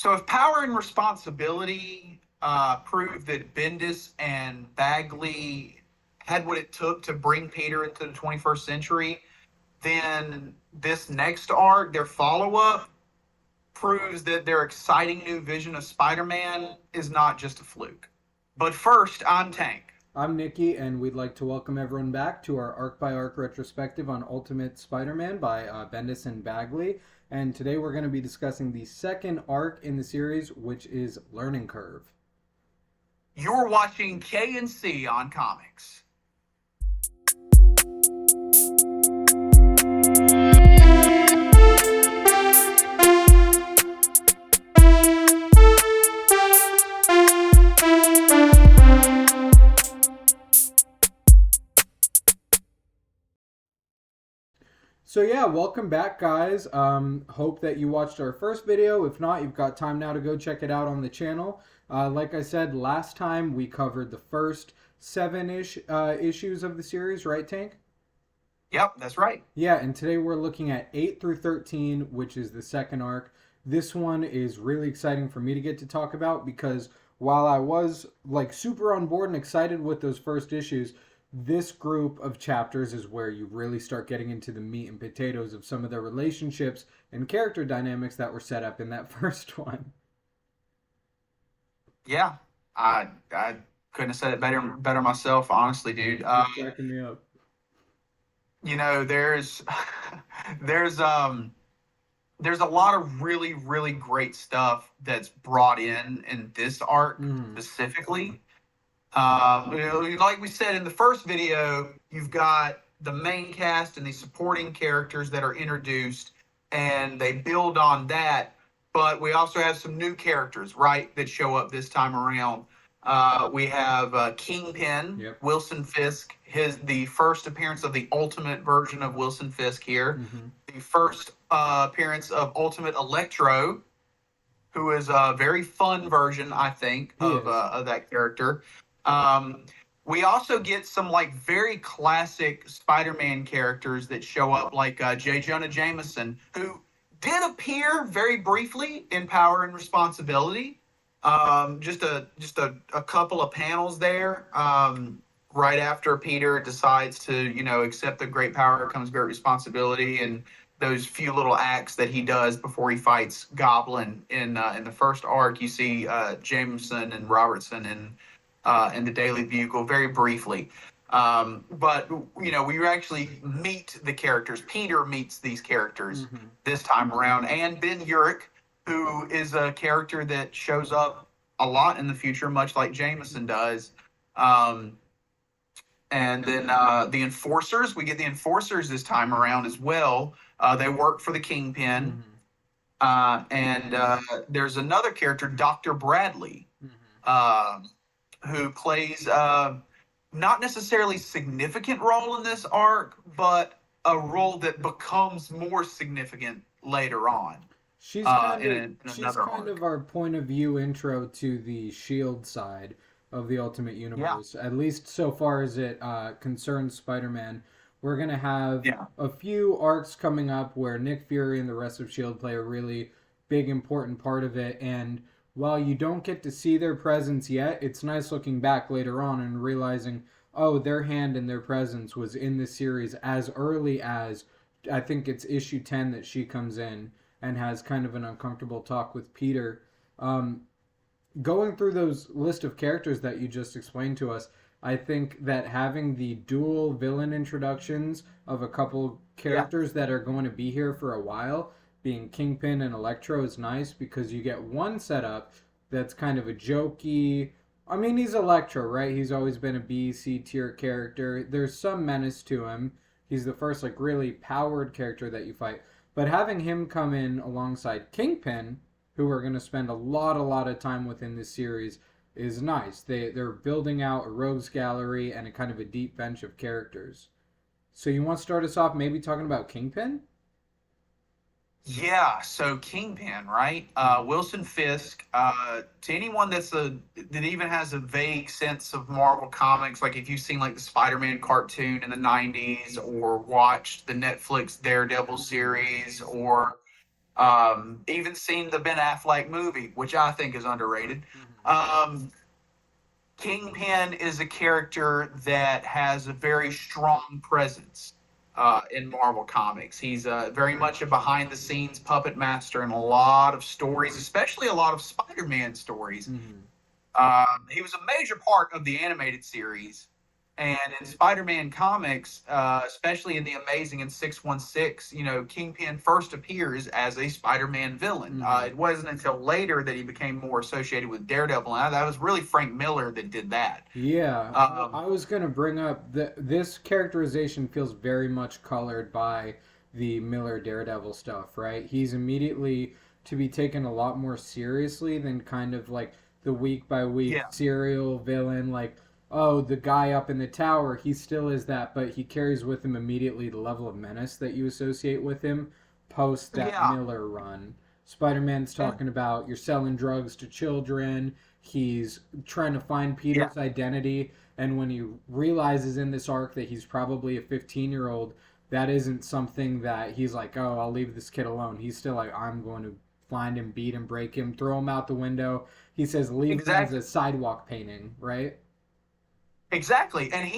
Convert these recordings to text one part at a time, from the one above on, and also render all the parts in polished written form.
So if Power and Responsibility proved that Bendis and Bagley had what it took to bring Peter into the 21st century, then this next arc, their follow-up, proves that their exciting new vision of Spider-Man is not just a fluke. But first, I'm Tank. I'm Nicky, and we'd like to welcome everyone back to our arc by arc retrospective on Ultimate Spider-Man by Bendis and Bagley. And today we're going to be discussing the second arc in the series, which is Learning Curve. You're watching K&C on Comics. So yeah, welcome back, guys. Hope that you watched our first video. If not, you've got time now to go check it out on the channel. Like I said, last time we covered the first 7-ish issues of the series, right, Tank? Yep, that's right. Yeah, and today we're looking at 8 through 13, which is the second arc. This one is really exciting for me to get to talk about because while I was like super on board and excited with those first issues, this group of chapters is where you really start getting into the meat and potatoes of some of the relationships and character dynamics that were set up in that first one. Yeah, I couldn't have said it better myself, honestly, dude. You're cracking me up. You know, there's a lot of really great stuff that's brought in this arc specifically. Like we said in the first video, you've got the main cast and the supporting characters that are introduced, and they build on that. But we also have some new characters, right, that show up this time around. We have Kingpin, Yep. Wilson Fisk, the first appearance of the Ultimate version of Wilson Fisk here. The first appearance of Ultimate Electro, who is a very fun version, I think, of that character. We also get some like very classic Spider-Man characters that show up, like J. Jonah Jameson, who did appear very briefly in Power and Responsibility. Just a couple of panels there. Right after Peter decides to, accept the great power comes great responsibility, and those few little acts that he does before he fights Goblin in the first arc, you see Jameson and Robertson in the Daily Bugle very briefly. But we actually meet the characters. Peter meets these characters this time around, and Ben Urich, who is a character that shows up a lot in the future, much like Jameson does. And then the Enforcers, we get the Enforcers this time around as well. They work for the Kingpin. And there's another character, Dr. Bradley, who plays not necessarily significant role in this arc, but a role that becomes more significant later on. She's kind of our point of view intro to the S.H.I.E.L.D. side of the Ultimate Universe, at least so far as it concerns Spider-Man. We're going to have a few arcs coming up where Nick Fury and the rest of S.H.I.E.L.D. play a really big, important part of it, and while you don't get to see their presence yet, it's nice looking back later on and realizing, oh, their hand and their presence was in this series as early as, I think it's issue 10 that she comes in and has kind of an uncomfortable talk with Peter. Going through those list of characters that you just explained to us, I think that having the dual villain introductions of a couple characters that are going to be here for a while, being Kingpin and Electro, is nice because you get one setup that's kind of a jokey. I mean, he's Electro, right? He's always been a B, C tier character. There's some menace to him. He's the first like really powered character that you fight. But having him come in alongside Kingpin, who we're going to spend a lot of time with in this series, is nice. They're building out a rogues gallery and a kind of a deep bench of characters. So you want to start us off maybe talking about Kingpin? Yeah, so Kingpin, right? Wilson Fisk. To anyone that even has a vague sense of Marvel Comics, like if you've seen like the Spider-Man cartoon in the 90s or watched the Netflix Daredevil series or Even seen the Ben Affleck movie, which I think is underrated. Kingpin is a character that has a very strong presence in Marvel Comics. He's very much a behind the scenes puppet master in a lot of stories, especially a lot of Spider Man stories. He was a major part of the animated series. And in Spider-Man comics, especially in the Amazing and 616, Kingpin first appears as a Spider-Man villain. It wasn't until later that he became more associated with Daredevil, and that was really Frank Miller that did that. Yeah, I was going to bring up that this characterization feels very much colored by the Miller Daredevil stuff, right? He's immediately to be taken a lot more seriously than kind of like the week by week Yeah, serial villain, like, oh, the guy up in the tower, he still is that, but he carries with him immediately the level of menace that you associate with him post that yeah, Miller run. Spider-Man's and talking about you're selling drugs to children. He's trying to find yeah, Peter's identity, and when he realizes in this arc that he's probably a 15-year-old, that isn't something that he's like, oh, I'll leave this kid alone. He's still like, I'm going to find him, beat him, break him, throw him out the window. He says, leave me as a exactly, sidewalk painting, right? exactly. And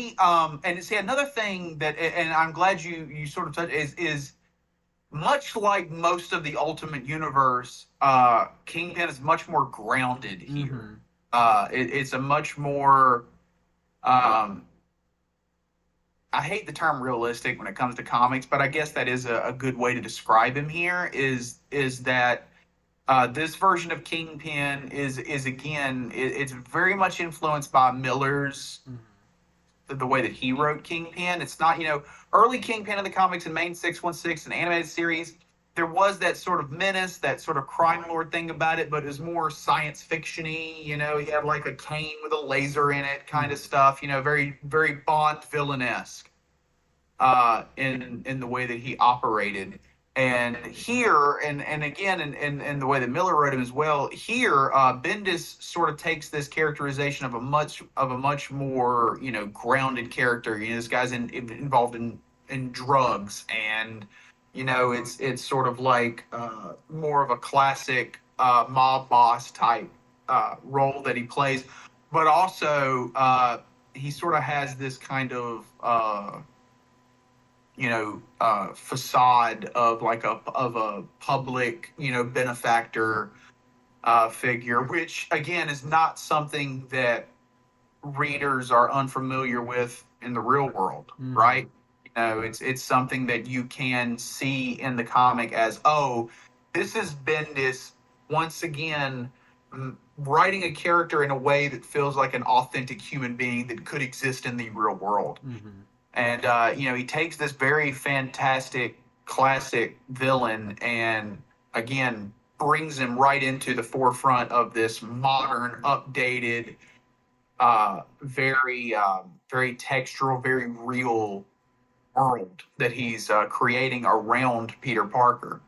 and see another thing that, and I'm glad you sort of touched is much like most of the Ultimate Universe, Kingpin is much more grounded Mm-hmm. here. It's a much more, um, I hate the term realistic when it comes to comics, but I guess that is a good way to describe him here. Is that this version of Kingpin is again, it's very much influenced by Miller's the way that he wrote Kingpin. It's not, early Kingpin in the comics and main 616 and animated series. There was that sort of menace, that sort of crime lord thing about it, but it was more science fiction-y. He had like a cane with a laser in it, kind of stuff. Very very Bond villain-esque in the way that he operated. And here, and again, in the way that Miller wrote him as well, here Bendis sort of takes this characterization of a much more grounded character. This guy's involved in drugs, and it's sort of like more of a classic mob boss type role that he plays, but also he sort of has this kind of facade of like a public, benefactor figure, which again is not something that readers are unfamiliar with in the real world, Mm-hmm. right? It's something that you can see in the comic as, oh, this is Bendis once again writing a character in a way that feels like an authentic human being that could exist in the real world. Mm-hmm. And he takes this very fantastic classic villain and again brings him right into the forefront of this modern, updated, very textural, very real world that he's creating around Peter Parker.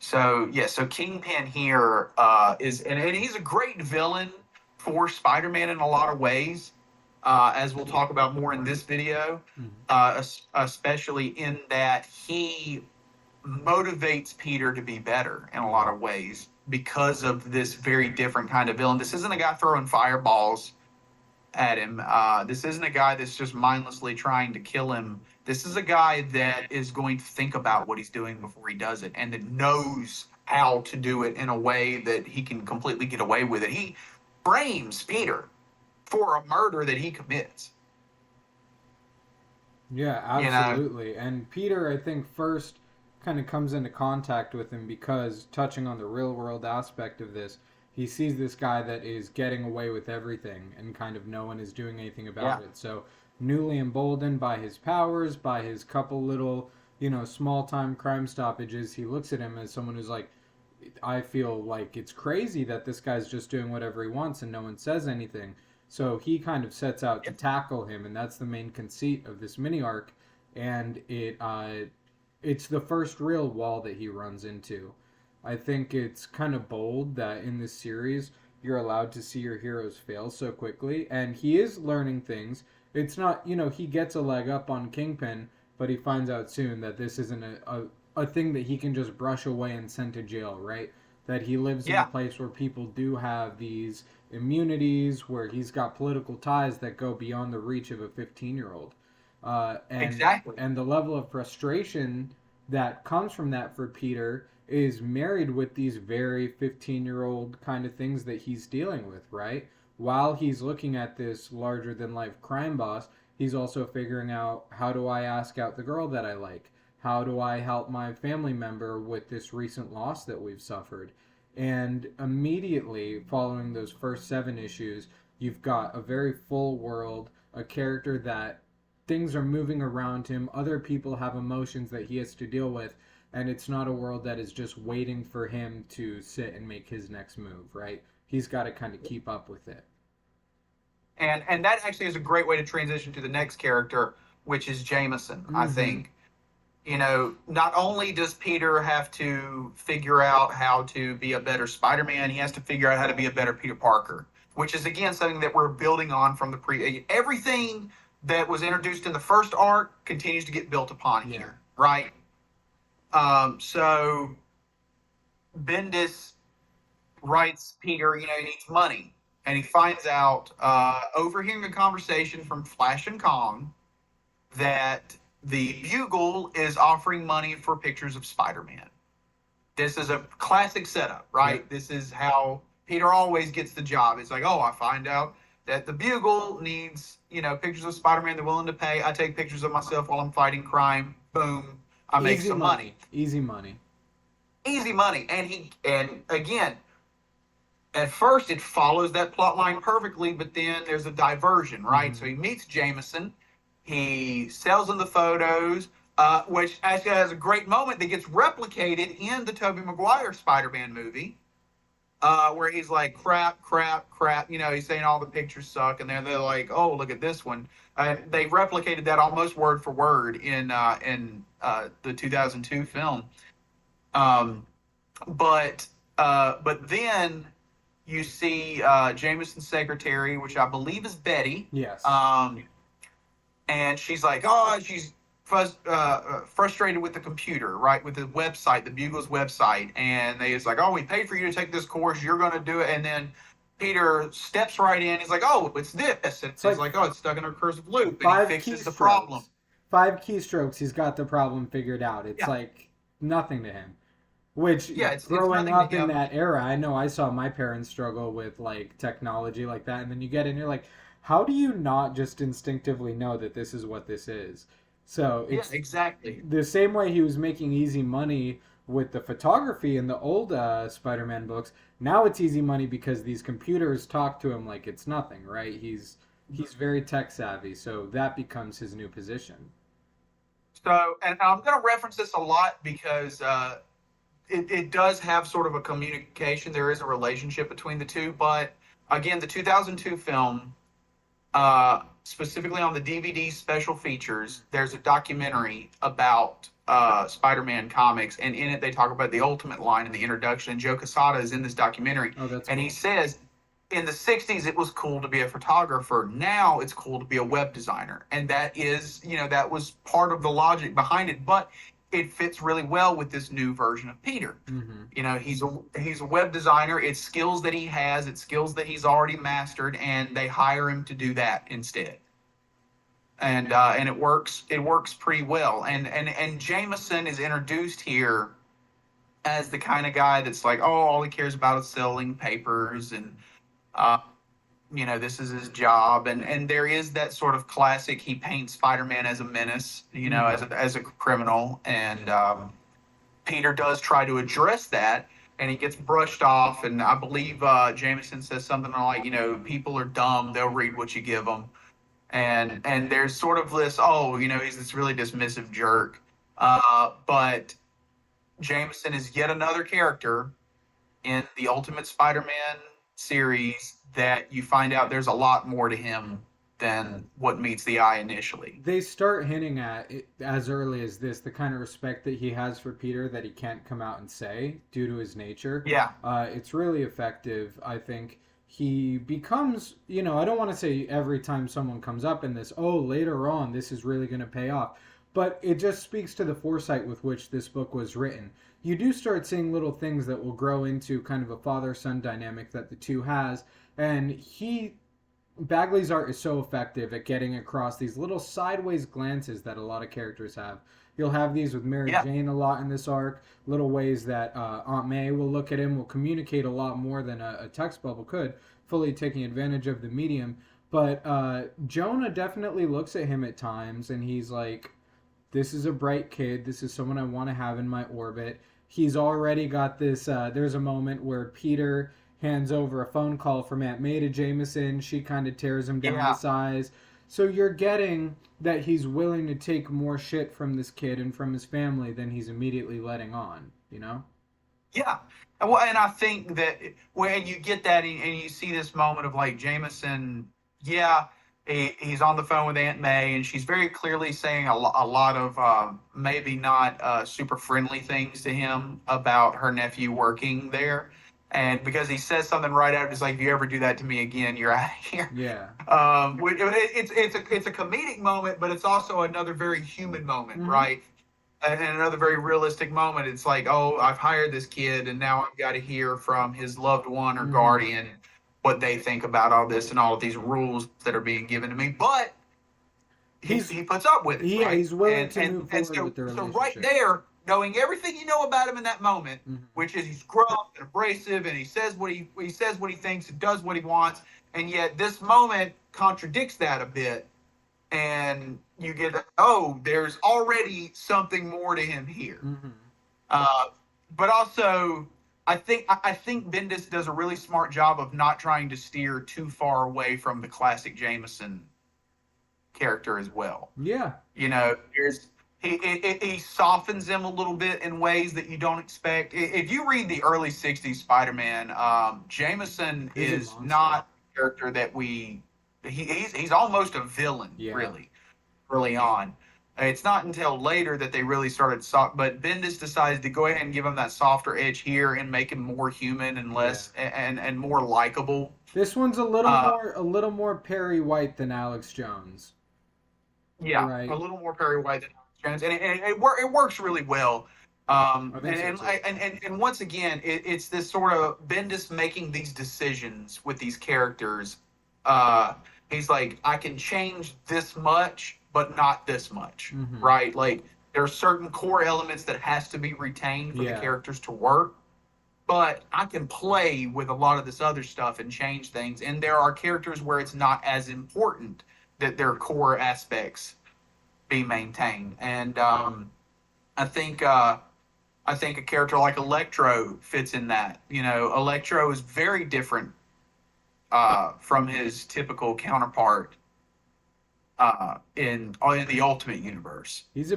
So yeah, so Kingpin here and he's a great villain for Spider-Man in a lot of ways, as we'll talk about more in this video, especially in that he motivates Peter to be better in a lot of ways because of this very different kind of villain. This isn't a guy throwing fireballs at him. This isn't a guy that's just mindlessly trying to kill him. This is a guy that is going to think about what he's doing before he does it and that knows how to do it in a way that he can completely get away with it. He frames Peter for a murder that he commits. Yeah, You know, absolutely. And Peter, I think, first kind of comes into contact with him because, touching on the real world aspect of this, he sees this guy that is getting away with everything and kind of no one is doing anything yeah, about it. So, newly emboldened by his powers, by his couple little, small time crime stoppages, he looks at him as someone who's like, I feel like it's crazy that this guy's just doing whatever he wants and no one says anything. So he kind of sets out to yeah, tackle him, and that's the main conceit of this mini arc. And it's the first real wall that he runs into. I think it's kind of bold that in this series you're allowed to see your heroes fail so quickly, and he is learning things. It's not, he gets a leg up on Kingpin, but he finds out soon that this isn't a thing that he can just brush away and send to jail, right? That he lives in a place where people do have these immunities, where he's got political ties that go beyond the reach of a 15-year-old. Exactly. And the level of frustration that comes from that for Peter is married with these very 15-year-old kind of things that he's dealing with, right? While he's looking at this larger than life crime boss, he's also figuring out, how do I ask out the girl that I like? How do I help my family member with this recent loss that we've suffered? And immediately following those first 7 issues, you've got a very full world, a character that things are moving around him, other people have emotions that he has to deal with, and it's not a world that is just waiting for him to sit and make his next move, right? He's got to kind of keep up with it. And that actually is a great way to transition to the next character, which is Jameson, I think. You know, not only does Peter have to figure out how to be a better Spider-Man, he has to figure out how to be a better Peter Parker, which is, again, something that we're building on from the everything that was introduced in the first arc continues to get built upon here, right? So Bendis writes Peter, you know, he needs money. And he finds out, overhearing a conversation from Flash and Kong, that the Bugle is offering money for pictures of Spider-Man. This is a classic setup, right? Yep. This is how Peter always gets the job. It's like, oh, I find out that the Bugle needs, you know, pictures of Spider-Man. They're willing to pay. I take pictures of myself while I'm fighting crime. Boom. I make some money. Easy money. Easy money. And again, at first it follows that plot line perfectly, but then there's a diversion, right? So he meets Jameson. He sells him the photos, which actually has a great moment that gets replicated in the Tobey Maguire Spider-Man movie, where he's like, crap. You know, he's saying all the pictures suck, and then they're like, oh, look at this one. They replicated that almost word for word in the 2002 film. But then you see Jameson's secretary, which I believe is Betty. Yes. And she's like, oh, she's frustrated with the computer, right? With the website, the Bugle's website. And they was like, oh, we paid for you to take this course. You're going to do it. And then Peter steps right in. He's like, oh, it's this. And it's like, oh, it's stuck in a recursive loop. And he fixes the problem. 5 keystrokes, he's got the problem figured out. It's like nothing to him. Which, it's growing up in that era, I know I saw my parents struggle with, like, technology like that. And then you get in, you're like, how do you not just instinctively know that this is what this is? So it's exactly the same way he was making easy money with the photography in the old Spider-Man books. Now it's easy money because these computers talk to him like it's nothing, right? He's very tech savvy, so that becomes his new position. So, and I'm going to reference this a lot because it does have sort of a communication. There is a relationship between the two, but again, the 2002 film, specifically on the DVD special features, there's a documentary about Spider-Man comics, and in it they talk about the Ultimate line in the introduction, and Joe Quesada is in this documentary. Oh, that's and cool. He says, in the 60s it was cool to be a photographer. Now it's cool to be a web designer. And that is, you know, that was part of the logic behind it, but it fits really well with this new version of Peter. You know, he's a web designer. It's skills that he has. It's skills that he's already mastered, and they hire him to do that instead. And it works. It works pretty well. And Jameson is introduced here as the kind of guy that's like, oh, all he cares about is selling papers, and you know, this is his job. And there is that sort of classic, he paints Spider-Man as a menace, you know, as a criminal. And Peter does try to address that, and he gets brushed off. And I believe Jameson says something like, you know, people are dumb, they'll read what you give them. And there's sort of this, oh, you know, he's this really dismissive jerk. But Jameson is yet another character in the Ultimate Spider-Man series that you find out there's a lot more to him than what meets the eye initially. They start hinting at it as early as this, the kind of respect that he has for Peter that he can't come out and say due to his nature. Yeah. It's really effective, I think. He becomes, you know, I don't want to say every time someone comes up in this, oh, later on, this is really going to pay off. but it just speaks to the foresight with which this book was written. You do start seeing little things that will grow into kind of a father-son dynamic that the two has, and Bagley's art is so effective at getting across these little sideways glances that a lot of characters have. You'll have these with Mary Jane a lot in this arc, little ways that Aunt May will look at him, will communicate a lot more than a text bubble could, fully taking advantage of the medium. But Jonah definitely looks at him at times, and he's like, this is a bright kid. This is someone I want to have in my orbit. He's already got this. There's a moment where Peter hands over a phone call from Aunt May to Jameson. She kind of tears him down to size. So you're getting that he's willing to take more shit from this kid and from his family than he's immediately letting on, you know? Yeah. Well, and I think that when you get that and you see this moment of like Jameson, he's on the phone with Aunt May, and she's very clearly saying a lot of maybe not super friendly things to him about her nephew working there. And because he says something right after, it's like, if you ever do that to me again, you're out of here. Yeah. It's a comedic moment, but it's also another very human moment, right? And another very realistic moment. It's like, oh, I've hired this kid, and now I've got to hear from his loved one or guardian what they think about all this and all of these rules that are being given to me. But he puts up with it. Yeah, right? he's willing to move forward with the relationship. So right there, knowing everything you know about him in that moment, which is he's gruff and abrasive, and he says what he thinks and does what he wants, and yet this moment contradicts that a bit, and you get, oh, there's already something more to him here. But also, I think Bendis does a really smart job of not trying to steer too far away from the classic Jameson character as well. Yeah, you know, he softens him a little bit in ways that you don't expect. If you read the early '60s Spider-Man, Jameson is not a character that he's almost a villain, really, early on. It's not until later that they really started but Bendis decided to go ahead and give him that softer edge here and make him more human and less and more likable. This one's a little more Perry White than Alex Jones. Yeah, right. A little more Perry White than Alex Jones, and it works really well. And once again, it's this sort of Bendis making these decisions with these characters. He's like, I can change this much, but not this much, right? Like, there are certain core elements that has to be retained for the characters to work, but I can play with a lot of this other stuff and change things. And there are characters where it's not as important that their core aspects be maintained. And I think a character like Electro fits in that. You know, Electro is very different from his typical counterpart in the Ultimate Universe. He's a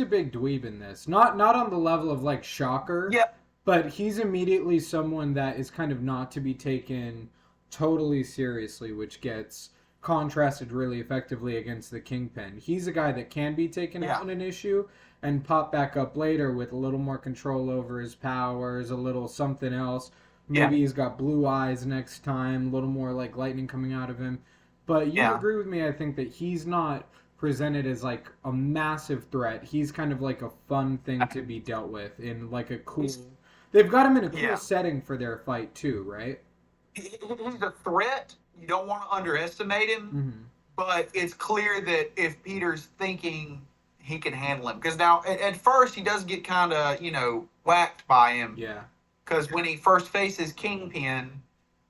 big dweeb in this. Not on the level of like Shocker. Yeah. But he's immediately someone that is kind of not to be taken totally seriously, which gets contrasted really effectively against the Kingpin. He's a guy that can be taken out in an issue and pop back up later with a little more control over his powers, a little something else. Maybe he's got blue eyes next time, a little more like lightning coming out of him. But you agree with me, I think, that he's not presented as like a massive threat. He's kind of like a fun thing to be dealt with in like a cool... They've got him in a cool setting for their fight too, right? He's a threat. You don't want to underestimate him, but it's clear that if Peter's thinking he can handle him, because now at first he does get kind of, whacked by him. Yeah. Because when he first faces Kingpin,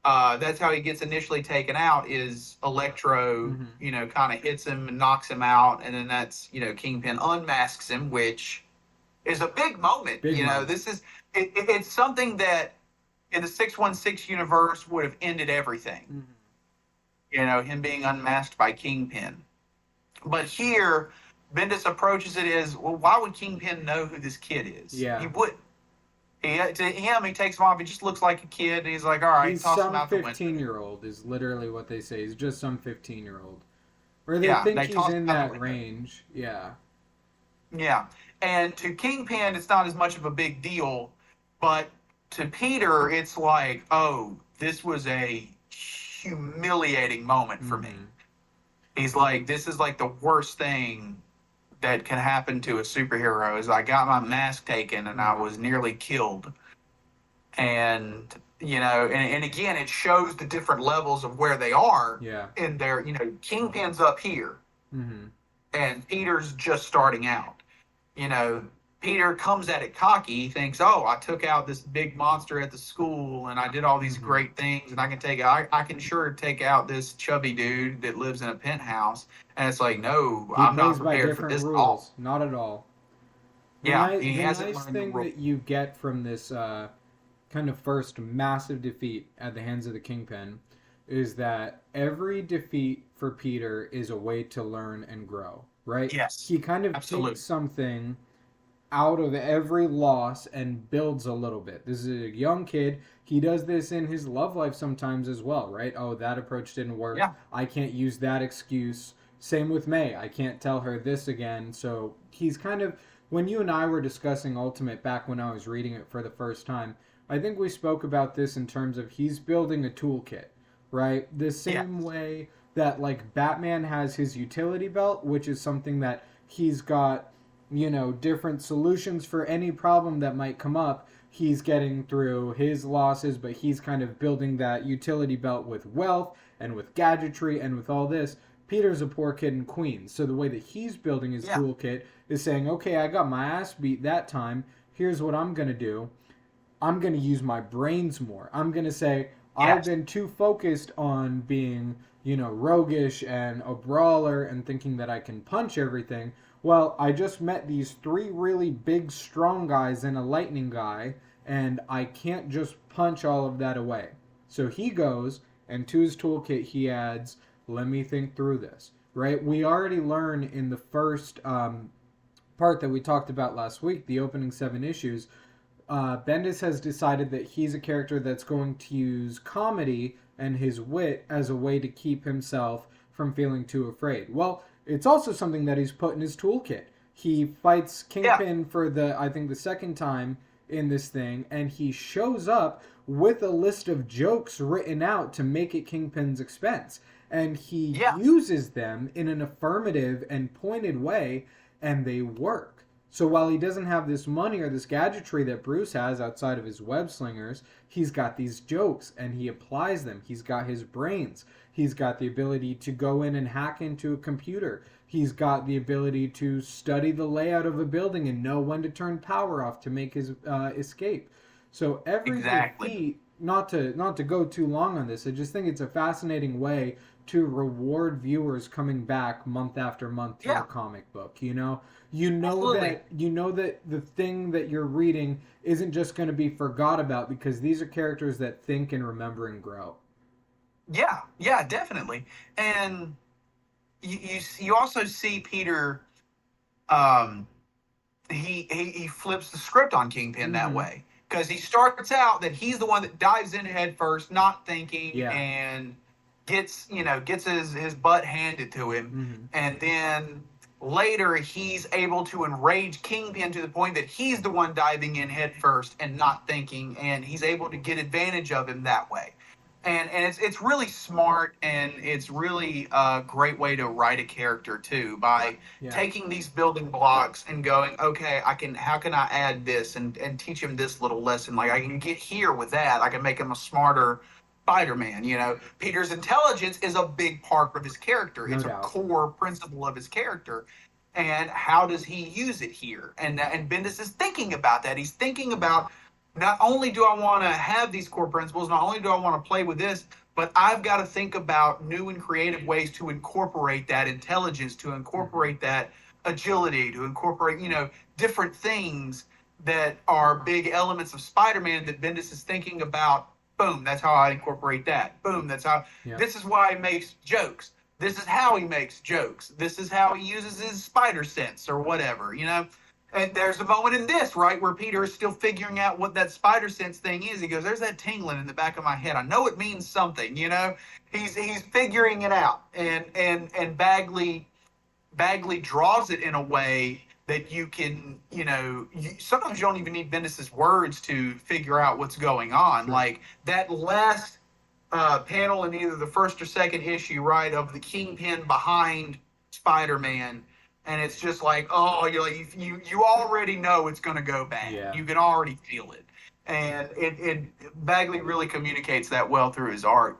that's how he gets initially taken out. Is Electro, kind of hits him and knocks him out, and then that's Kingpin unmasks him, which is a big moment. This is it's something that in the 616 universe would have ended everything. Him being unmasked by Kingpin. But here, Bendis approaches it as, well, why would Kingpin know who this kid is? Yeah. He wouldn't. To him, he takes him off. He just looks like a kid. And he's like, all right, toss him out the window. He's some 15-year-old is literally what they say. He's just some 15-year-old. Or they think he's in that range. Yeah. Yeah. And to Kingpin, it's not as much of a big deal. But to Peter, it's like, oh, this was a humiliating moment for me. He's like, this is like the worst thing that can happen to a superhero is I got my mask taken and I was nearly killed. And, and again, it shows the different levels of where they are in their, Kingpin's up here and Peter's just starting out. Peter comes at it cocky. He thinks, oh, I took out this big monster at the school and I did all these great things and I can sure take out this chubby dude that lives in a penthouse. And it's like, no, I'm not prepared for this rules. At all. Not at all. The nice thing that you get from this kind of first massive defeat at the hands of the Kingpin is that every defeat for Peter is a way to learn and grow, right? Yes. He kind of takes something out of every loss and builds a little bit. This is a young kid. He does this in his love life sometimes as well, right? Oh, that approach didn't work. Yeah. I can't use that excuse. Same with May. I can't tell her this again. So he's kind of, when you and I were discussing Ultimate back when I was reading it for the first time, I think we spoke about this in terms of he's building a toolkit, right? The same way that like Batman has his utility belt, which is something that he's got, different solutions for any problem that might come up. He's getting through his losses, but he's kind of building that utility belt with wealth and with gadgetry and with all this. Peter's a poor kid in Queens. So the way that he's building his toolkit is saying, okay, I got my ass beat that time. Here's what I'm going to do. I'm going to use my brains more. I'm going to say, I've been too focused on being, roguish and a brawler and thinking that I can punch everything. Well, I just met these 3 really big, strong guys and a lightning guy, and I can't just punch all of that away. So he goes, and to his toolkit he adds, let me think through this, right? We already learn in the first part that we talked about last week, the opening 7 issues, Bendis has decided that he's a character that's going to use comedy and his wit as a way to keep himself from feeling too afraid. Well, it's also something that he's put in his toolkit. He fights Kingpin for the second time in this thing, and he shows up with a list of jokes written out to make it Kingpin's expense. And he uses them in an affirmative and pointed way, and they work. So while he doesn't have this money or this gadgetry that Bruce has outside of his web slingers, he's got these jokes and he applies them. He's got his brains. He's got the ability to go in and hack into a computer. He's got the ability to study the layout of a building and know when to turn power off to make his escape. So every defeat, not to go too long on this, I just think it's a fascinating way to reward viewers coming back month after month to a comic book. You know that the thing that you're reading isn't just going to be forgot about because these are characters that think and remember and grow. Yeah, definitely. And you also see Peter, he flips the script on Kingpin that way, because he starts out that he's the one that dives in head first, not thinking, and gets his butt handed to him, and then later he's able to enrage Kingpin to the point that he's the one diving in head first and not thinking, and he's able to get advantage of him that way. And it's really smart, and it's really a great way to write a character too, by taking these building blocks and going, okay, how can I add this and teach him this little lesson? Like, I can get here with that. I can make him a smarter Spider-Man. Peter's intelligence is a big part of his character. It's a core principle of his character. And how does he use it here? And Bendis is thinking about that. He's thinking about, not only do I want to have these core principles, not only do I want to play with this, but I've got to think about new and creative ways to incorporate that intelligence, to incorporate that agility, to incorporate, different things that are big elements of Spider-Man that Bendis is thinking about. Boom, that's how I incorporate that. Boom, that's how, this is why he makes jokes. This is how he makes jokes. This is how he uses his spider sense or whatever, And there's a moment in this, right, where Peter is still figuring out what that spider sense thing is. He goes, there's that tingling in the back of my head. I know it means something, He's figuring it out. And Bagley draws it in a way that you can, sometimes you don't even need Bendis's words to figure out what's going on. Sure. Like that last panel in either the first or second issue, right, of the Kingpin behind Spider-Man, and it's just like, oh, you already know it's going to go bad. Yeah. You can already feel it, and it Bagley really communicates that well through his art.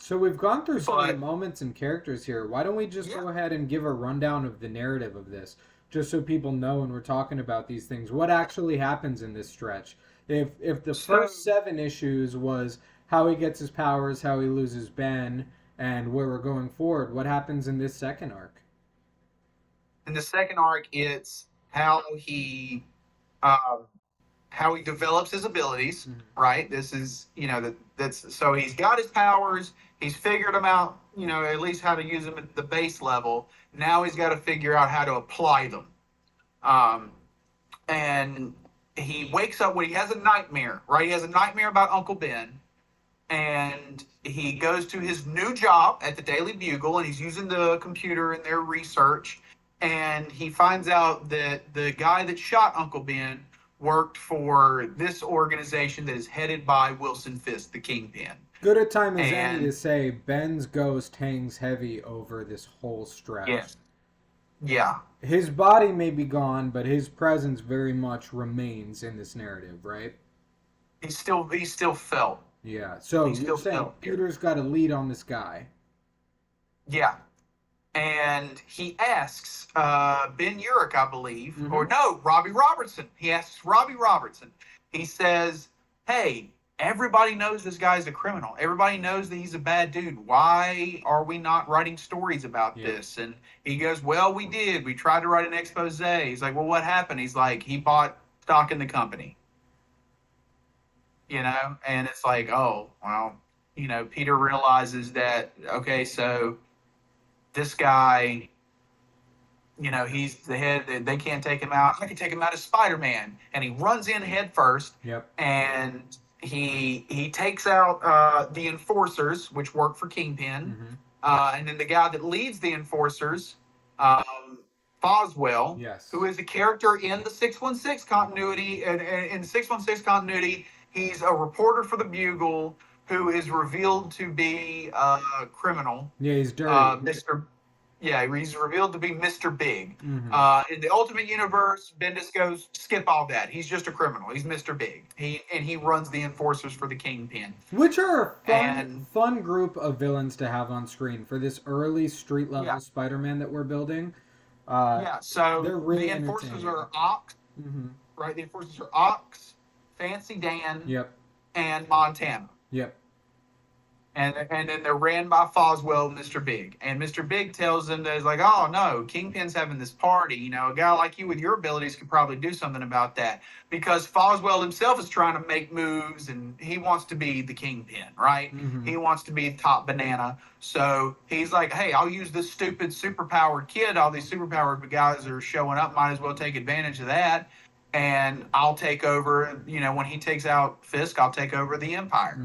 So we've gone through some of the moments and characters here. Why don't we just go ahead and give a rundown of the narrative of this, just so people know when we're talking about these things, what actually happens in this stretch. If the first 7 issues was how he gets his powers, how he loses Ben, and where we're going forward, what happens in this second arc? In the second arc, it's how he develops his abilities, right? This is, that's so he's got his powers, he's figured them out, at least how to use them at the base level. Now he's got to figure out how to apply them. And he wakes up when he has a nightmare, right? He has a nightmare about Uncle Ben, and he goes to his new job at the Daily Bugle, and he's using the computer in their research, and he finds out that the guy that shot Uncle Ben worked for this organization that is headed by Wilson Fisk, the Kingpin. Good a time as any to say Ben's ghost hangs heavy over this whole stretch. Yes. Yeah. His body may be gone, but his presence very much remains in this narrative, right? He's still felt. Yeah. So you're saying Peter's got a lead on this guy. Yeah. And he asks Ben Urich, I believe, or no, Robbie Robertson. He asks Robbie Robertson. He says, hey, everybody knows this guy's a criminal. Everybody knows that he's a bad dude. Why are we not writing stories about this? And he goes, well, we did. We tried to write an expose. He's like, well, what happened? He's like, he bought stock in the company. And it's like, oh, well, Peter realizes that, okay, so this guy, he's the head. They can't take him out. I can take him out as Spider-Man. And he runs in head first. Yep. And he takes out the enforcers, which work for Kingpin. And then the guy that leads the enforcers, Foswell, who is a character in the 616 continuity. And in the 616 continuity, he's a reporter for the Bugle who is revealed to be a criminal. Yeah, he's dirty. He's revealed to be Mr. Big. In the Ultimate Universe, Bendis goes, skip all that. He's just a criminal. He's Mr. Big. He runs the enforcers for the Kingpin. Which are a fun group of villains to have on screen for this early street-level Spider-Man that we're building. So they're really the enforcers are Ox, right? The enforcers are Ox, Fancy Dan, and Montana. Yep. And then they're ran by Foswell, Mr. Big. And Mr. Big tells them that he's like, oh, no, Kingpin's having this party. A guy like you with your abilities could probably do something about that. Because Foswell himself is trying to make moves, and he wants to be the Kingpin, right? He wants to be top banana. So he's like, hey, I'll use this stupid superpowered kid. All these superpowered guys are showing up. Might as well take advantage of that. And I'll take over, when he takes out Fisk, I'll take over the Empire.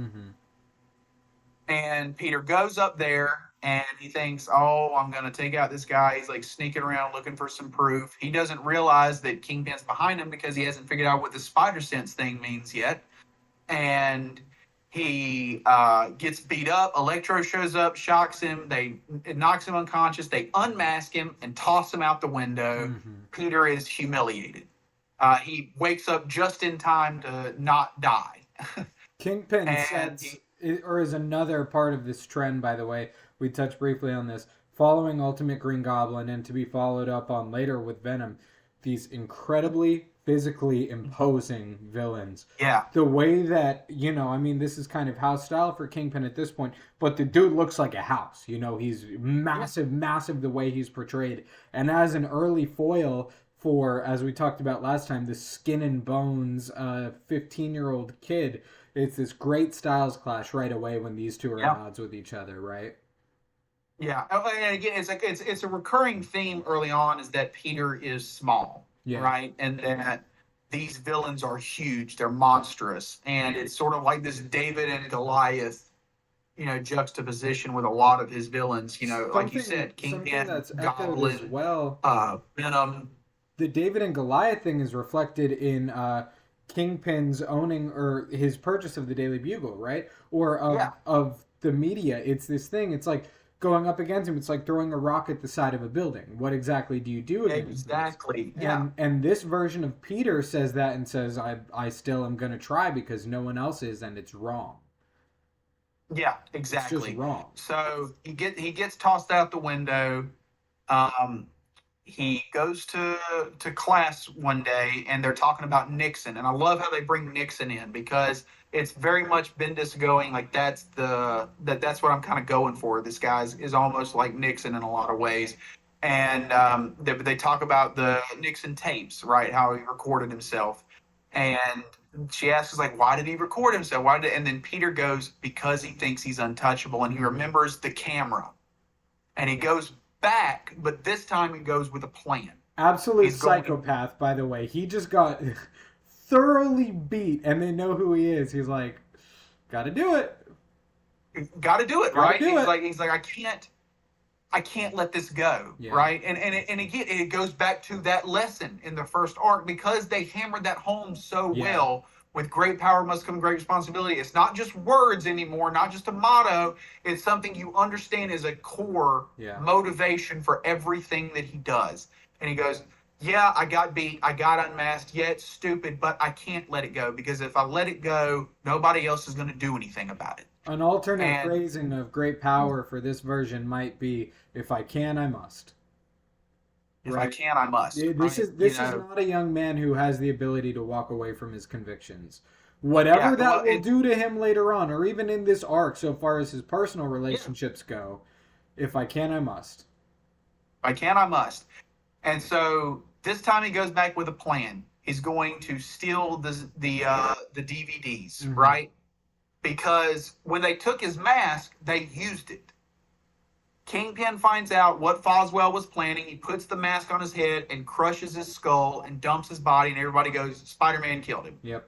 And Peter goes up there, and he thinks, oh, I'm going to take out this guy. He's like sneaking around looking for some proof. He doesn't realize that Kingpin's behind him because he hasn't figured out what the spider sense thing means yet. And he gets beat up. Electro shows up, shocks him. It knocks him unconscious. They unmask him and toss him out the window. Peter is humiliated. He wakes up just in time to not die. Kingpin is another part of this trend, by the way. We touched briefly on this. Following Ultimate Green Goblin, and to be followed up on later with Venom, these incredibly physically imposing villains. Yeah. The way that, this is kind of house style for Kingpin at this point, but the dude looks like a house. He's massive the way he's portrayed. And as an early foil for, as we talked about last time, the skin and bones 15-year-old kid, it's this great styles clash right away when these two are at odds with each other, right? Yeah, and again, it's a recurring theme early on is that Peter is small, right? And that these villains are huge, they're monstrous, and it's sort of like this David and Goliath, juxtaposition with a lot of his villains. Like you said, Kingpin, Goblin, as well. Venom. The David and Goliath thing is reflected in Kingpin's owning or his purchase of the Daily Bugle, right? Or of the media. It's this thing. It's like going up against him. It's like throwing a rock at the side of a building. What exactly do you do against exactly? this? Yeah. And this version of Peter says that and says, I still am going to try because no one else is, and it's wrong. Yeah, exactly. It's just wrong. So he gets tossed out the window. He goes to class one day, and they're talking about Nixon, and I love how they bring Nixon in because it's very much Bendis going like that's what I'm kind of going for. This guy is almost like Nixon in a lot of ways, and they talk about the Nixon tapes, right? How he recorded himself, and she asks, like, why did he record himself? And then Peter goes, because he thinks he's untouchable, and he remembers the camera, and he goes back, but this time he goes with a plan. Absolute psychopath, by the way. He just got thoroughly beat, and they know who he is. He's like, gotta do it. Gotta do it, right? He's like, I can't let this go, right? And again, it goes back to that lesson in the first arc because they hammered that home so well. With great power must come great responsibility. It's not just words anymore, not just a motto. It's something you understand as a core motivation for everything that he does. And he goes, yeah, I got beat. I got unmasked. Yeah, it's stupid, but I can't let it go because if I let it go, nobody else is going to do anything about it. An alternate phrasing of great power for this version might be, if I can, I must. If I can, I must. This is not a young man who has the ability to walk away from his convictions. Whatever that will do to him later on, or even in this arc, so far as his personal relationships go, if I can, I must. If I can, I must. And so this time he goes back with a plan. He's going to steal the DVDs, right? Because when they took his mask, they used it. Kingpin finds out what Foswell was planning. He puts the mask on his head and crushes his skull and dumps his body, and everybody goes, Spider-Man killed him. Yep.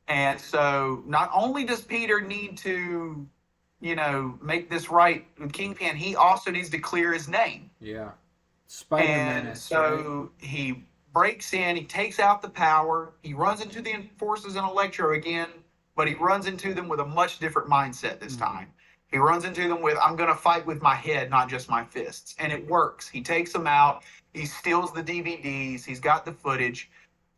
And so not only does Peter need to, make this right with Kingpin, he also needs to clear his name. Yeah. Spider-Man. And so he breaks in, he takes out the power, he runs into the Enforcers and Electro again, but he runs into them with a much different mindset this time. He runs into them with, I'm going to fight with my head, not just my fists. And it works. He takes them out. He steals the DVDs. He's got the footage.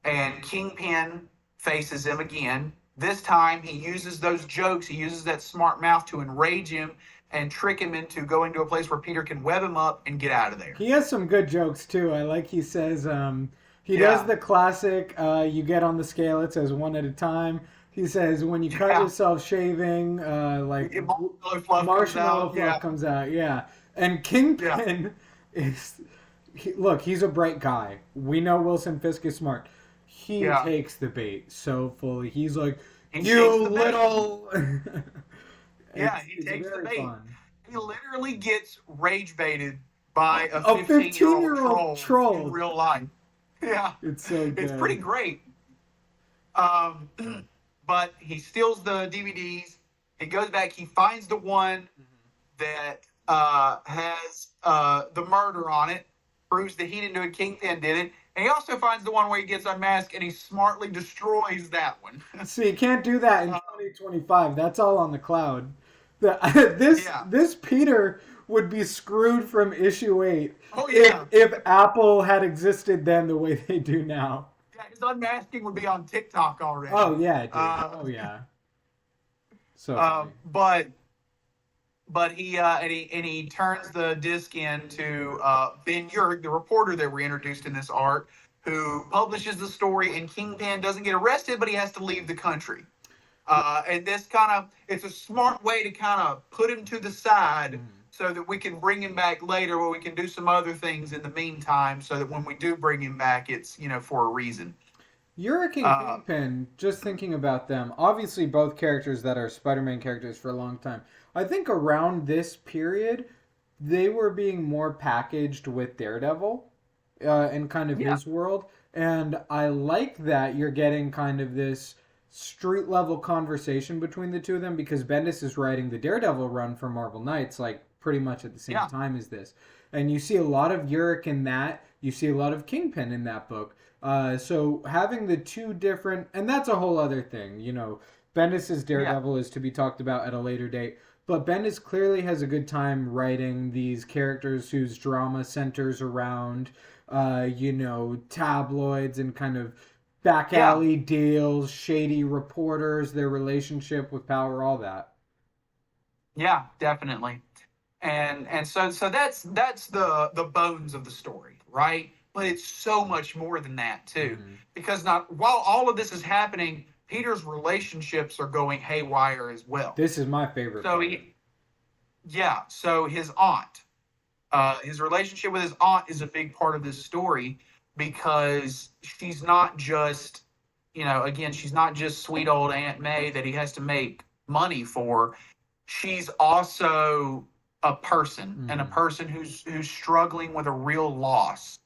And Kingpin faces him again. This time, he uses those jokes. He uses that smart mouth to enrage him and trick him into going to a place where Peter can web him up and get out of there. He has some good jokes, too. I like he says, he does the classic, you get on the scale, it says 1 at a time. He says, when you cut yourself shaving, marshmallow fluff comes out. Yeah. And Kingpin is... he's a bright guy. We know Wilson Fisk is smart. He takes the bait so fully. He's like, you little... he takes the bait. Fun. He literally gets rage baited by a 15-year-old troll in real life. Yeah. It's so good. It's pretty great. But he steals the DVDs. He goes back. He finds the one that has the murder on it. Proves that he didn't do it. Kingpin did it. And he also finds the one where he gets unmasked, and he smartly destroys that one. So you can't do that in 2025. That's all on the cloud. This Peter would be screwed from issue 8 if Apple had existed then the way they do now. His unmasking would be on TikTok already. Oh yeah, dude. So but he turns the disc in to Ben Urich, the reporter that we introduced in this arc, who publishes the story, and Kingpin doesn't get arrested, but he has to leave the country. And this it's a smart way to kind of put him to the side so that we can bring him back later, or we can do some other things in the meantime, so that when we do bring him back, it's for a reason. Urich and Kingpin, just thinking about them, obviously both characters that are Spider-Man characters for a long time. I think around this period, they were being more packaged with Daredevil in kind of his world. And I like that you're getting kind of this street-level conversation between the two of them, because Bendis is writing the Daredevil run for Marvel Knights, like, pretty much at the same time as this. And you see a lot of Urich in that. You see a lot of Kingpin in that book. So having the two different, and that's a whole other thing. Bendis' Yeah. Daredevil is to be talked about at a later date. But Bendis clearly has a good time writing these characters whose drama centers around, tabloids and kind of back Yeah. alley deals, shady reporters, their relationship with power, all that. Yeah, definitely. And so that's the bones of the story, right? But it's so much more than that too. Mm-hmm. Because not while all of this is happening, Peter's relationships are going haywire as well. This is my favorite So part. so his aunt, his relationship with his aunt is a big part of this story because she's not just, again, she's not just sweet old Aunt May that he has to make money for. She's also a person, and a person who's struggling with a real loss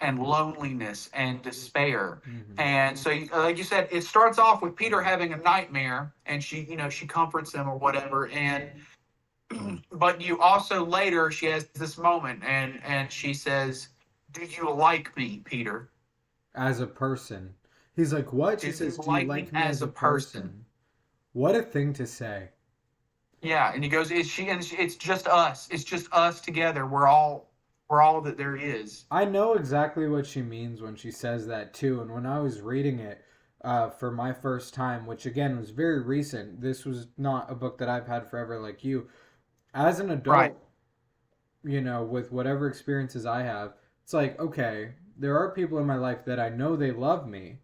and loneliness and despair. And so, like you said, it starts off with Peter having a nightmare, and she comforts him or whatever. And but you also later she has this moment, and she says, "Do you like me, Peter?" As a person. He's like, what? She says, do you like me as a person? What a thing to say. Yeah, and he goes, it's just us. It's just us together. We're all that there is. I know exactly what she means when she says that too. And when I was reading it for my first time, which again was very recent, this was not a book that I've had forever like you. As an adult, Right. with whatever experiences I have, it's like, okay, there are people in my life that I know they love me,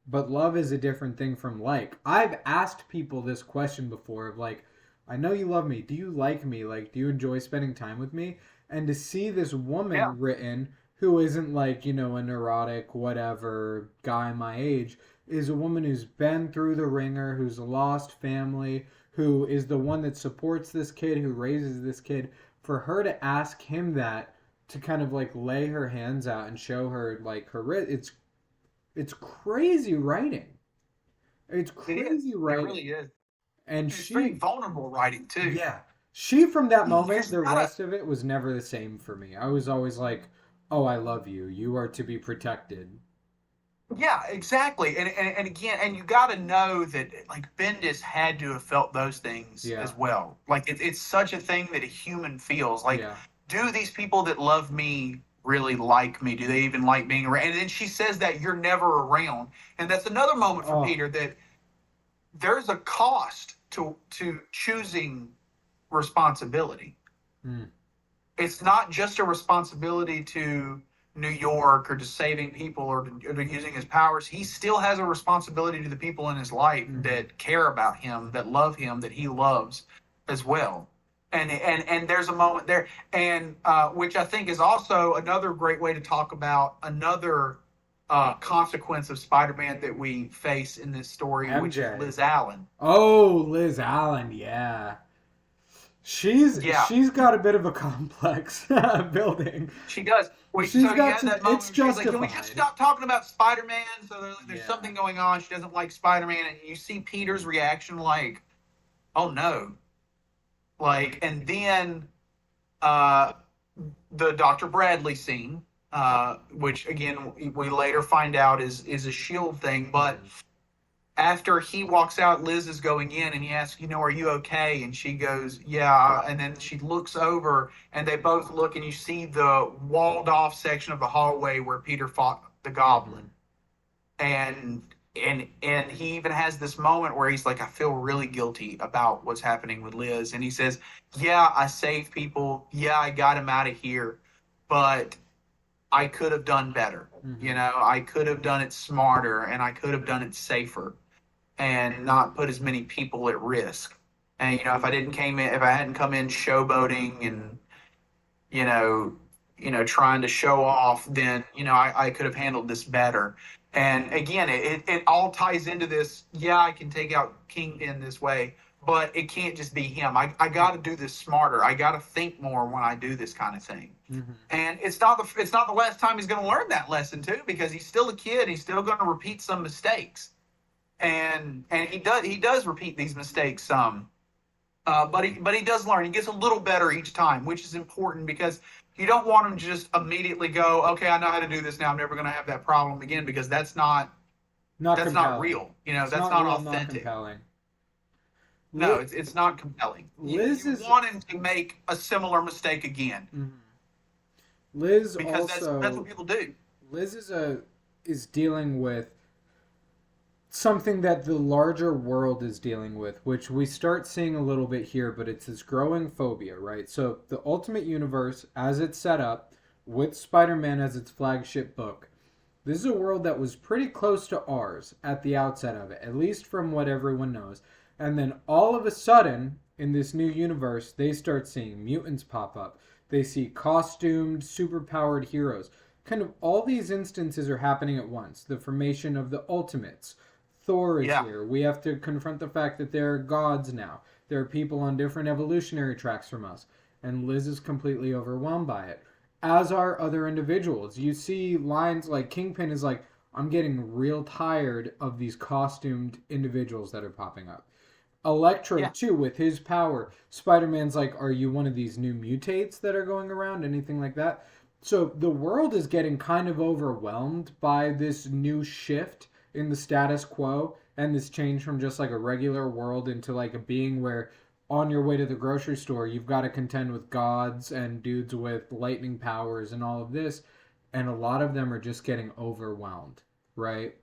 but love is a different thing from like. I've asked people this question before of like, I know you love me. Do you like me? Like, do you enjoy spending time with me? And to see this Yeah. woman written who isn't like, a neurotic, whatever guy my age, is a woman who's been through the ringer, who's lost family, who is the one that supports this kid, who raises this kid. For her to ask him that, to kind of like lay her hands out and show her like it's crazy writing. It's It is. crazy It writing. really is. And It's very she, vulnerable writing too. yeah, she from that moment, Because the not a rest of it was never the same for me. I was always like, oh, I love you. You are to be protected. Yeah, exactly. And again, and you got to know that like Bendis had to have felt those things Yeah, as well. Like it's such a thing that a human feels. Like, yeah. do these people that love me really like me? Do they even like being around? And then she says that you're never around, and that's another moment for Oh, Peter that there's a cost to choosing responsibility. mm, It's not just a responsibility to New York or to saving people or to using his powers. He still has a responsibility to the people in his life mm-hmm. that care about him, that love him, that he loves as well. And there's a moment there, and which I think is also another great way to talk about another consequence of Spider-Man that we face in this story, which is MJ. Liz Allen. Oh, Liz Allen. Yeah. Yeah, She's got a bit of a complex building. she does. She's So you got had to. that It's moment. She's like, "Can we just justified. stop talking about Spider-Man?" So there's Yeah. something going on. She doesn't like Spider-Man, and you see Peter's reaction, like, "Oh no!" Like, and then uh, the Dr. Bradley scene, which again we later find out is a Shield thing, but Mm-hmm. after he walks out, Liz is going in and he asks, are you okay? And she goes, yeah. And then she looks over and they both look and you see the walled off section of the hallway where Peter fought the goblin. And and he even has this moment where he's like, I feel really guilty about what's happening with Liz. And he says, yeah, I saved people. Yeah, I got him out of here. But I could have done better. I could have done it smarter and I could have done it safer and not put as many people at risk. And if I hadn't come in showboating and you know, trying to show off, then I could have handled this better. And again, it all ties into this. Yeah, I can take out Kingpin this way, but it can't just be him. I got to do this smarter. I got to think more when I do this kind of thing. Mm-hmm. And it's not the last time he's going to learn that lesson too, because he's still a kid. He's still going to repeat some mistakes, and he does repeat these mistakes some. But he does learn. He gets a little better each time, which is important because you don't want them to just immediately go, okay, I know how to do this now. I'm never going to have that problem again, because that's not real. It's That's not not real, not authentic. compelling. No, it's not compelling. Liz You is want him to make a similar mistake again. Mm-hmm. Liz because also that's what people do. Liz is dealing with something that the larger world is dealing with, which we start seeing a little bit here, but it's this growing phobia, right? So the Ultimate Universe, as it's set up, with Spider-Man as its flagship book, this is a world that was pretty close to ours at the outset of it, at least from what everyone knows. And then all of a sudden, in this new universe, they start seeing mutants pop up. They see costumed, superpowered heroes. Kind of all these instances are happening at once. The formation of the Ultimates. Thor is here. We have to confront the fact that there are gods now. There are people on different evolutionary tracks from us. And Liz is completely overwhelmed by it. As are other individuals. You see lines like Kingpin is like, I'm getting real tired of these costumed individuals that are popping up. Electro, too, with his power. Spider-Man's like, are you one of these new mutates that are going around? Anything like that? So the world is getting kind of overwhelmed by this new shift in the status quo and this change from just like a regular world into like a being where on your way to the grocery store you've got to contend with gods and dudes with lightning powers and all of this, and a lot of them are just getting overwhelmed, right?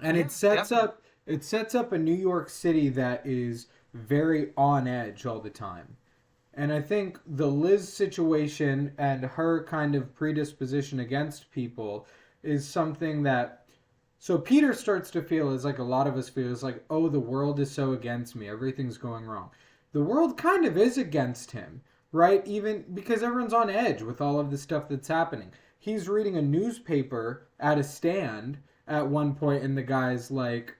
And it sets up a New York City that is very on edge all the time. And I think the Liz situation and her kind of predisposition against people is something that, so Peter starts to feel, as like a lot of us feel, is like, oh, the world is so against me. Everything's going wrong. The world kind of is against him, right? Even because everyone's on edge with all of the stuff that's happening. He's reading a newspaper at a stand at one point, and the guy's like,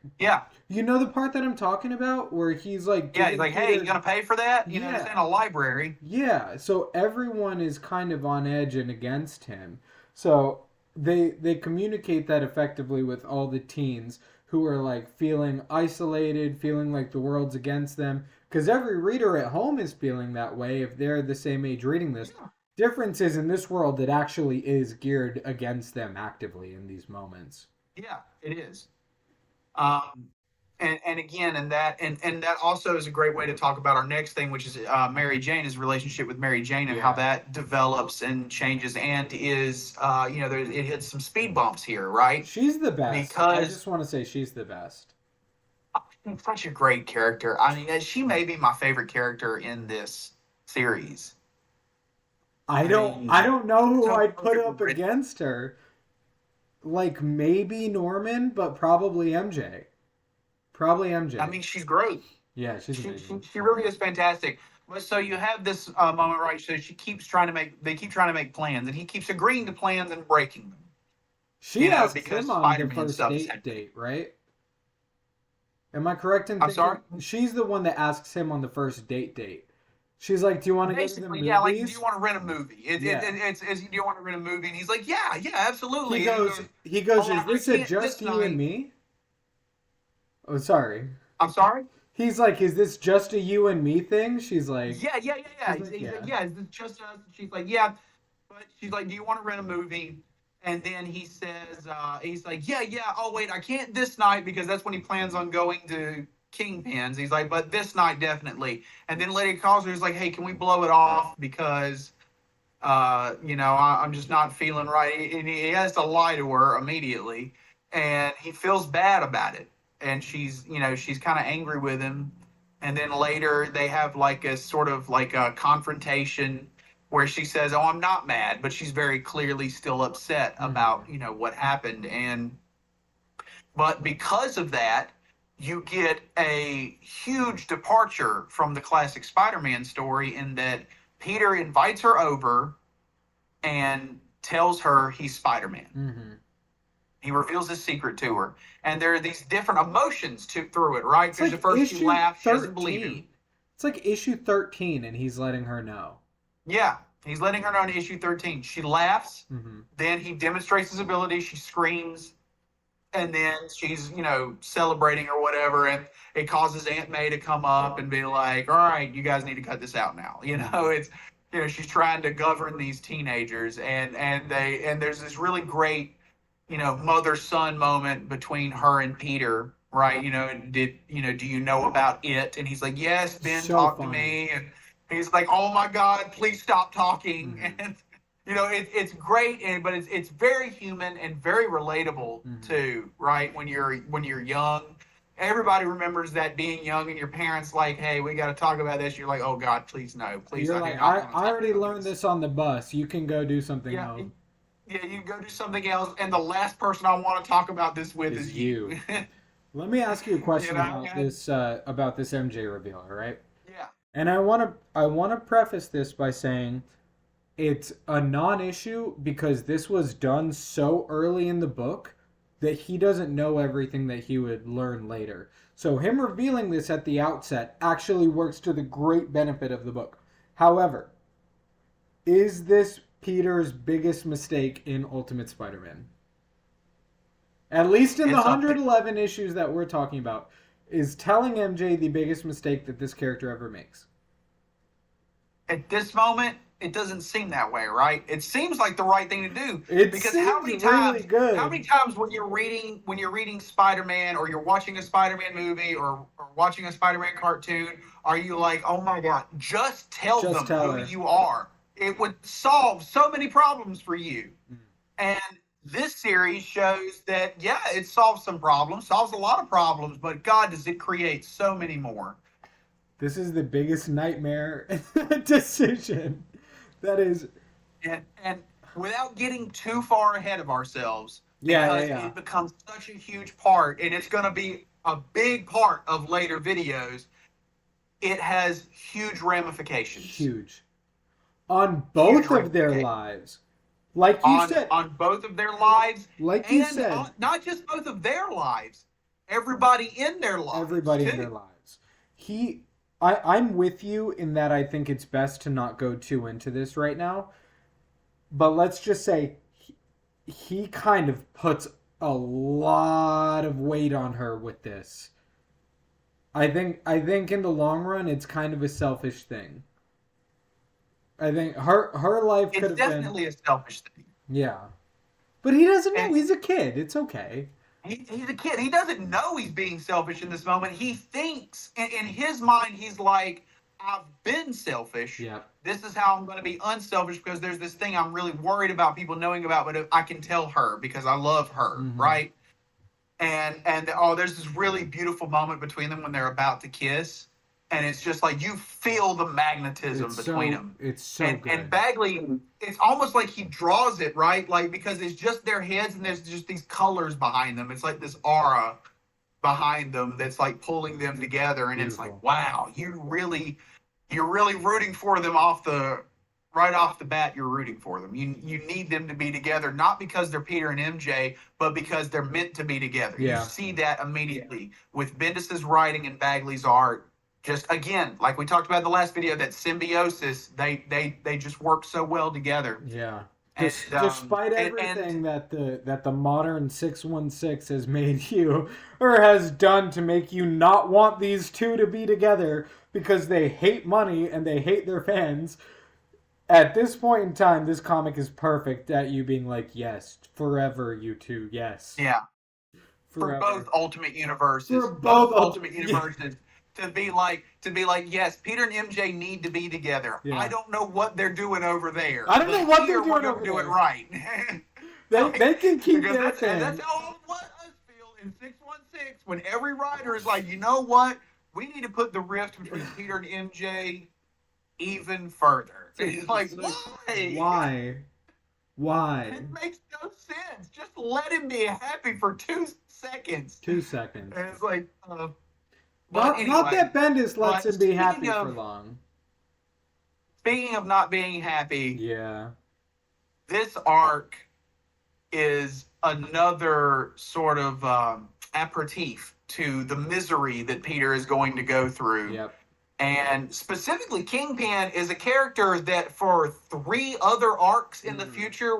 you know the part that I'm talking about? Where he's like... he's like, hey, you gonna pay for that? You know, it's in a library. Yeah, so everyone is kind of on edge and against him. So they communicate that effectively with all the teens who are like feeling isolated, feeling like the world's against them. Because every reader at home is feeling that way if they're the same age reading this. Difference is in this world, it actually is geared against them actively in these moments. Yeah, it is. And again, and that also is a great way to talk about our next thing, which is Mary Jane, his relationship with Mary Jane, and how that develops and changes, and is it hits some speed bumps here, right? She's the best. Because I just want to say she's the best. She's such a great character. I mean, she may be my favorite character in this series. I don't know who I'd put up against her. Like maybe Norman, but probably MJ. Probably MJ. I mean, she's great. Yeah, she's amazing. She really is fantastic. But so you have this moment, right? So they keep trying to make plans, and he keeps agreeing to plans and breaking them. She asks him on the first date, right? Am I correct in thinking? I'm sorry? She's the one that asks him on the first date. She's like, do you want to go to the movies? Yeah, like, do you want to rent a movie? Do you want to rent a movie? And he's like, yeah, absolutely. He goes, is this a just you and me? Oh, sorry. I'm sorry? He's like, is this just a you and me thing? She's like... Yeah. He's like, is this just us? She's like, yeah. But she's like, do you want to rent a movie? And then he says, he's like, yeah. Oh, wait, I can't this night, because that's when he plans on going to Kingpin's. He's like, but this night, definitely. And then Lady calls her, he's like, hey, can we blow it off? Because, I'm just not feeling right. And he has to lie to her immediately. And he feels bad about it. And she's kind of angry with him. And then later they have like a sort of like a confrontation where she says, oh, I'm not mad, but she's very clearly still upset about, what happened. But because of that, you get a huge departure from the classic Spider-Man story in that Peter invites her over and tells her he's Spider-Man. Mm-hmm. He reveals his secret to her. And there are these different emotions through it, right? Because at first she laughs, she doesn't believe him. It's like issue 13, and he's letting her know. Yeah, he's letting her know in issue 13. She laughs, then he demonstrates his ability, she screams, and then she's, celebrating or whatever, and it causes Aunt May to come up and be like, all right, you guys need to cut this out now. she's trying to govern these teenagers, and there's this really great, mother son moment between her and Peter, right? Do you know about it? And he's like, yes, Ben So talked to funny. me, and he's like, oh my God, please stop talking. And it's great, but it's very human and very relatable too, right? When you're young, everybody remembers that, being young and your parents like, hey, we got to talk about this. You're like, oh God, please no, please. You're like, I already learned this on the bus. You can go do something else. Yeah, you go do something else, and the last person I want to talk about this with is you. Let me ask you a question about this MJ reveal, all right? Yeah. And I want to preface this by saying it's a non-issue because this was done so early in the book that he doesn't know everything that he would learn later. So him revealing this at the outset actually works to the great benefit of the book. However, is this Peter's biggest mistake in Ultimate Spider-Man? At least in the 111 issues that we're talking about, is telling MJ the biggest mistake that this character ever makes? At this moment, it doesn't seem that way, right? It seems like the right thing to do. Because how many times when you're reading Spider-Man, or you're watching a Spider-Man movie, or watching a Spider-Man cartoon, are you like, oh my God, just tell them who you are? It would solve so many problems for you. And this series shows that, yeah, it solves some problems, solves a lot of problems, but God, does it create so many more. This is the biggest nightmare decision. That is. And without getting too far ahead of ourselves, it becomes such a huge part, and it's going to be a big part of later videos. It has huge ramifications. Huge. On both of their lives. Like you said. On both of their lives. Like you said. Not just both of their lives. Everybody in their lives. Everybody in their lives. I'm with you in that I think it's best to not go too into this right now. But let's just say he kind of puts a lot of weight on her with this. I think in the long run it's kind of a selfish thing. I think her life could have been... It's definitely a selfish thing. Yeah. But he doesn't know. He's a kid. It's okay. He's a kid. He doesn't know he's being selfish in this moment. He thinks, in his mind, he's like, I've been selfish. Yeah. This is how I'm going to be unselfish, because there's this thing I'm really worried about people knowing about, but I can tell her because I love her, right? And there's this really beautiful moment between them when they're about to kiss. And it's just like, you feel the magnetism between them. It's so good. And Bagley, it's almost like he draws it, right? Like, because it's just their heads and there's just these colors behind them. It's like this aura behind them that's like pulling them together. And It's like, wow, you're really rooting for them right off the bat. You're rooting for them. You need them to be together, not because they're Peter and MJ, but because they're meant to be together. Yeah. You see that immediately with Bendis's writing and Bagley's art. Just again, like we talked about in the last video, that symbiosis, they just work so well together. Yeah. Despite everything that the modern 616 has made you, or has done to make you not want these two to be together because they hate money and they hate their fans, at this point in time, this comic is perfect at you being like, yes, forever, you two, yes. Yeah. Forever. For both Ultimate Universes. For both Ultimate Universes. To be like, yes, Peter and MJ need to be together. Yeah. I don't know what they're doing over there. I don't know what they're doing over there. It right. They can keep their fans. That's how us feel in 616 when every writer is like, you know what? We need to put the rift between Peter and MJ even further. It's like, why? Why? It makes no sense. Just let him be happy for 2 seconds. 2 seconds. And it's like, not that Bendis lets him be happy for long. Speaking of not being happy, yeah, this arc is another sort of aperitif to the misery that Peter is going to go through. Yep. And specifically, Kingpin is a character that for 3 other arcs in the future,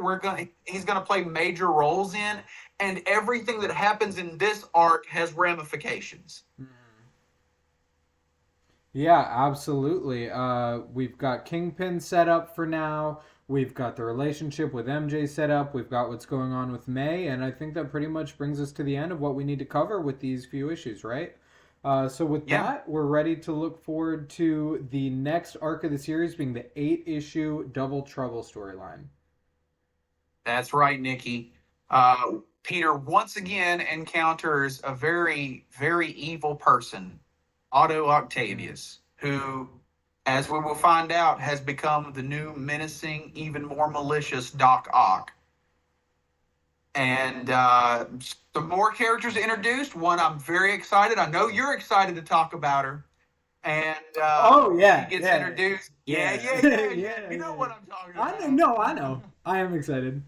he's gonna play major roles in, and everything that happens in this arc has ramifications. Yeah, absolutely. We've got Kingpin set up for now. We've got the relationship with MJ set up. We've got what's going on with May, and I think that pretty much brings us to the end of what we need to cover with these few issues, right? So with Yeah, that, we're ready to look forward to the next arc of the series being the 8-issue Double Trouble storyline. that's right, Nikki. Peter once again encounters a very, very evil person, Otto Octavius, who, as we will find out, has become the new menacing, even more malicious Doc Ock. And some more characters introduced. One I'm very excited. I know you're excited to talk about her. And Oh yeah, she gets yeah, introduced. Yeah, yeah, yeah, yeah, yeah. yeah, You know yeah. what I'm talking I about. know, I know. I am excited.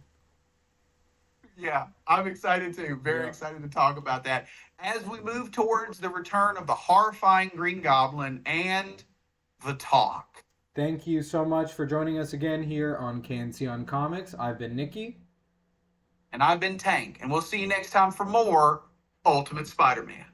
Yeah, I'm excited too. Very Yeah. excited to talk about that. As we move towards the return of the horrifying Green Goblin and the talk. Thank you so much for joining us again here on KNC on Comics. I've been Nikki. And I've been Tank. And we'll see you next time for more Ultimate Spider-Man.